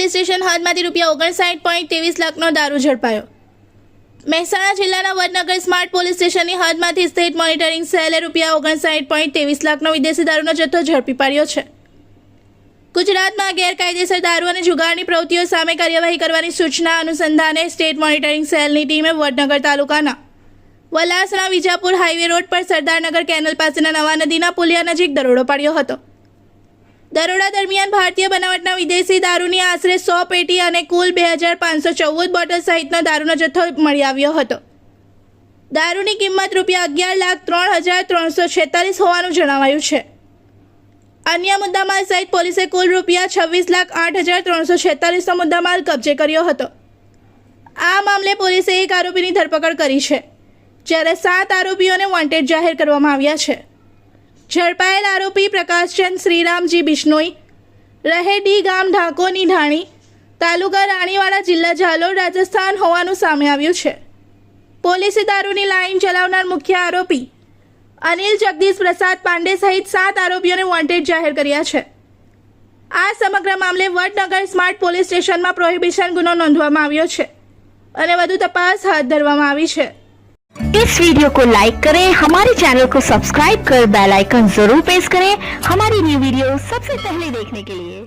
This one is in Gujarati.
પોલીસ સ્ટેશન હદમાંથી ₹59.23 લાખનો દારૂ ઝડપાયો। મહેસાણા જિલ્લાના વડનગર સ્માર્ટ પોલીસ સ્ટેશનની હદમાંથી સ્ટેટ મોનિટરિંગ સેલે ₹59.23 લાખનો વિદેશી દારૂનો જથ્થો ઝડપી પાડ્યો છે। ગુજરાતમાં ગેરકાયદેસર દારૂ અને જુગારની પ્રવૃત્તિઓ સામે કાર્યવાહી કરવાની સૂચના અનુસંધાને સ્ટેટ મોનિટરિંગ સેલની ટીમે વડનગર તાલુકાના વલાસણા વિજાપુર હાઈવે રોડ પર સરદારનગર કેનલ પાસેના નવા નદીના પુલિયા નજીક દરોડો પાડ્યો હતો। દરોડા દરમિયાન ભારતીય બનાવટના વિદેશી દારૂની આશરે 100 પેટી અને કુલ 2514 બોટલ સહિતનો દારૂનો જથ્થો મળી આવ્યો હતો। દારૂની કિંમત ₹11,03,346 હોવાનું જણાવાયું છે। અન્ય મુદ્દામાલ સહિત પોલીસે કુલ ₹6,08,346નો મુદ્દામાલ કબજે કર્યો હતો। આ મામલે પોલીસે એક આરોપીની ધરપકડ કરી છે, જ્યારે 7 આરોપીઓને વોન્ટેડ જાહેર કરવામાં આવ્યા છે। ઝડપાયેલ આરોપી પ્રકાશચંદ શ્રીરામજી બિશ્નોઈ રહે ડી ગામ ઢાકોની ઢાણી તાલુકા રાણીવાડા જિલ્લા ઝાલોર રાજસ્થાન હોવાનું સામે આવ્યું છે। પોલીસે દારૂની લાઇન ચલાવનાર મુખ્ય આરોપી અનિલ જગદીશ પ્રસાદ પાંડે સહિત 7 આરોપીઓને વોન્ટેડ જાહેર કર્યા છે। આ સમગ્ર મામલે વડનગર સ્માર્ટ પોલીસ સ્ટેશનમાં પ્રોહિબિશન ગુનો નોંધવામાં આવ્યો છે અને વધુ તપાસ હાથ ધરવામાં આવી છે। इस वीडियो को लाइक करें, हमारे चैनल को सब्सक्राइब कर बेल आइकन जरूर प्रेस करें हमारी न्यू वीडियो सबसे पहले देखने के लिए।